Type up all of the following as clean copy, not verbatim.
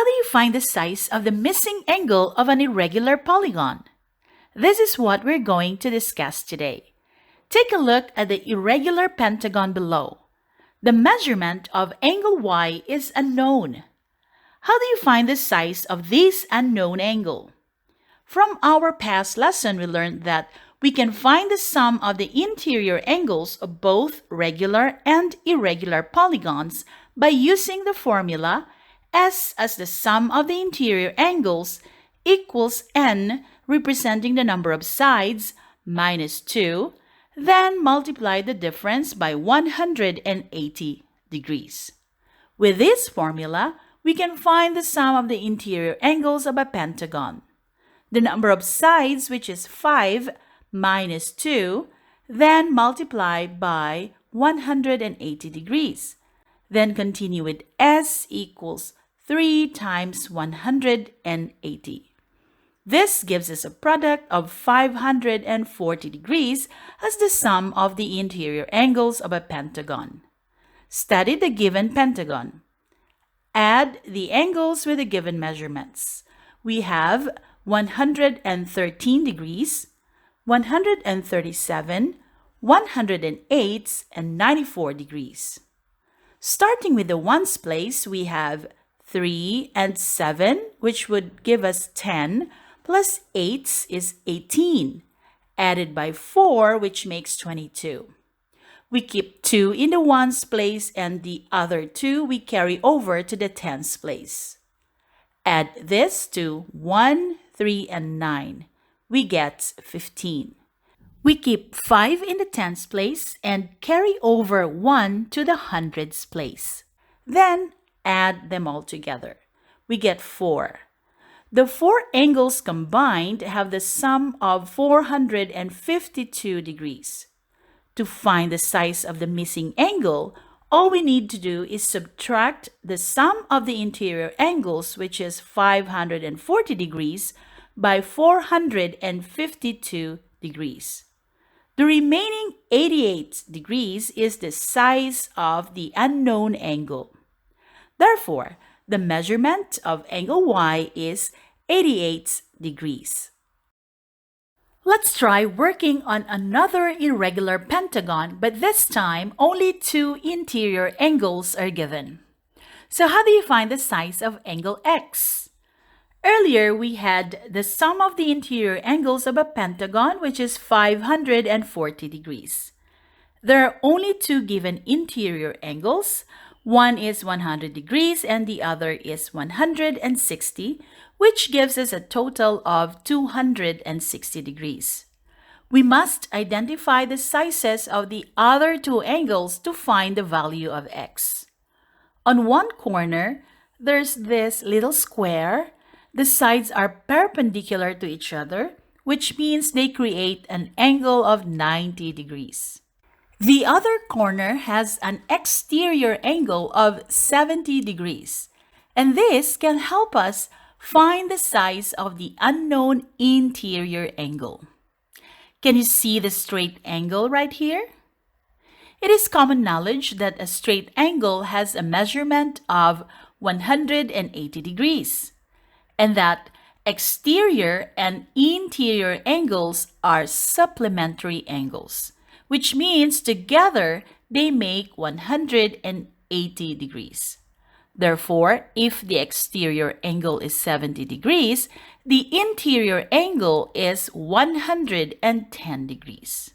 How do you find the size of the missing angle of an irregular polygon? This is what we're going to discuss today. Take a look at the irregular pentagon below. The measurement of angle y is unknown. How do you find the size of this unknown angle? From our past lesson, we learned that we can find the sum of the interior angles of both regular and irregular polygons by using the formula S as the sum of the interior angles equals n, representing the number of sides, minus 2, then multiply the difference by 180 degrees. With this formula, we can find the sum of the interior angles of a pentagon. The number of sides, which is 5, minus 2, then multiply by 180 degrees. Then continue with S equals 3 times 180. This gives us a product of 540 degrees as the sum of the interior angles of a pentagon. Study the given pentagon. Add the angles with the given measurements. We have 113 degrees, 137, 108, and 94 degrees. Starting with the ones place, we have 3 and 7, which would give us 10, plus 8 is 18, added by 4, which makes 22. We keep 2 in the ones place, and the other 2 we carry over to the tens place. Add this to 1, 3, and 9. We get 15. We keep 5 in the tens place and carry over 1 to the hundreds place. Then add them all together. We get 4. The 4 angles combined have the sum of 452 degrees. To find the size of the missing angle, all we need to do is subtract the sum of the interior angles, which is 540 degrees, by 452 degrees. The remaining 88 degrees is the size of the unknown angle. Therefore, the measurement of angle y is 88 degrees. Let's try working on another irregular pentagon, but this time only 2 interior angles are given. So how do you find the size of angle x? Earlier, we had the sum of the interior angles of a pentagon, which is 540 degrees. There are only 2 given interior angles. One is 100 degrees and the other is 160, which gives us a total of 260 degrees. We must identify the sizes of the other 2 angles to find the value of x. On one corner, there's this little square. The sides are perpendicular to each other, which means they create an angle of 90 degrees. The other corner has an exterior angle of 70 degrees, and this can help us find the size of the unknown interior angle. Can you see the straight angle right here? It is common knowledge that a straight angle has a measurement of 180 degrees, and that exterior and interior angles are supplementary angles, which means together they make 180 degrees. Therefore, if the exterior angle is 70 degrees, the interior angle is 110 degrees.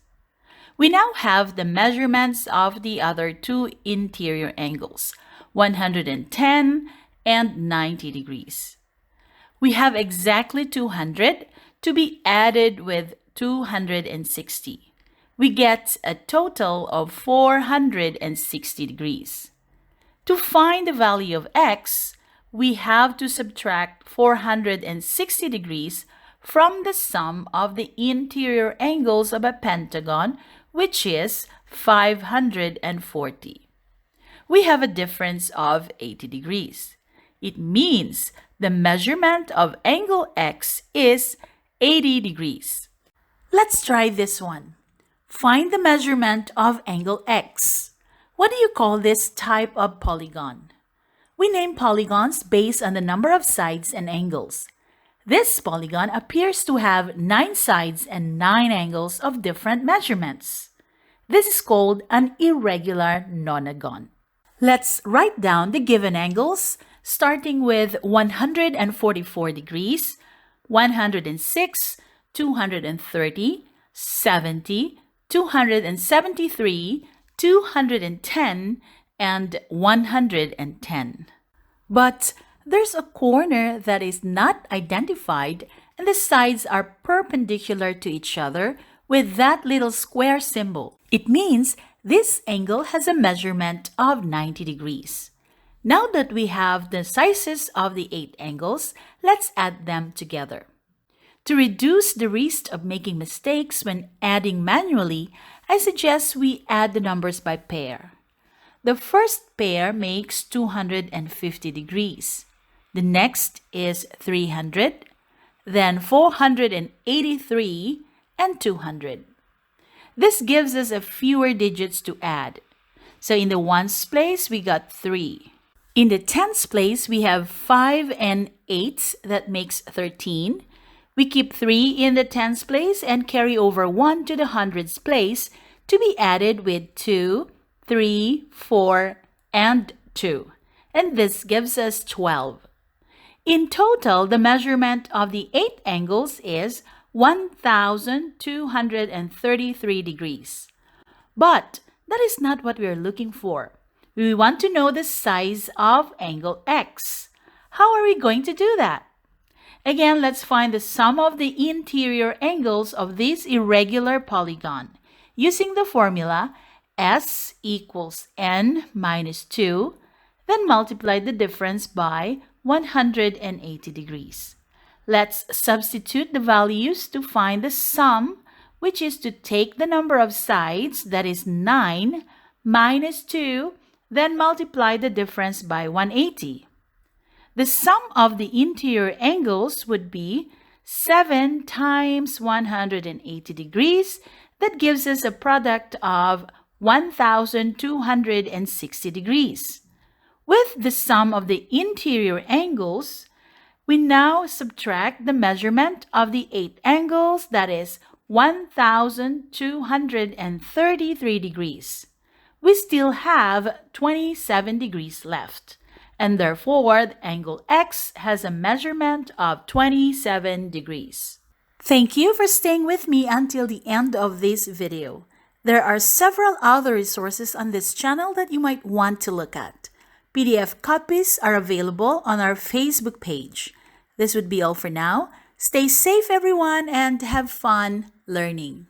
We now have the measurements of the other 2 interior angles, 110 and 90 degrees. We have exactly 200 to be added with 260. We get a total of 460 degrees. To find the value of x, we have to subtract 460 degrees from the sum of the interior angles of a pentagon, which is 540. We have a difference of 80 degrees. It means the measurement of angle x is 80 degrees. Let's try this one. Find the measurement of angle x. What do you call this type of polygon? We name polygons based on the number of sides and angles. This polygon appears to have 9 sides and 9 angles of different measurements. This is called an irregular nonagon. Let's write down the given angles, starting with 144 degrees, 106, 230, 70, 273, 210, and 110. But there's a corner that is not identified and the sides are perpendicular to each other with that little square symbol. It means this angle has a measurement of 90 degrees. Now that we have the sizes of the 8 angles, let's add them together. To reduce the risk of making mistakes when adding manually, I suggest we add the numbers by pair. The first pair makes 250 degrees. The next is 300, then 483, and 200. This gives us a fewer digits to add. So in the ones place, we got 3. In the tens place, we have 5 and 8, that makes 13. We keep 3 in the tens place and carry over 1 to the hundreds place to be added with 2, 3, 4, and 2. And this gives us 12. In total, the measurement of the 8 angles is 1,233 degrees. But that is not what we are looking for. We want to know the size of angle X. How are we going to do that? Again, let's find the sum of the interior angles of this irregular polygon. Using the formula, S equals n minus 2, then multiply the difference by 180 degrees. Let's substitute the values to find the sum, which is to take the number of sides, that is 9, minus 2, then multiply the difference by 180. The sum of the interior angles would be 7 times 180 degrees. That gives us a product of 1,260 degrees. With the sum of the interior angles, we now subtract the measurement of the 8 angles, that is 1,233 degrees. We still have 27 degrees left, and therefore the angle X has a measurement of 27 degrees. Thank you for staying with me until the end of this video. There are several other resources on this channel that you might want to look at. PDF copies are available on our Facebook page. This would be all for now. Stay safe, everyone, and have fun learning.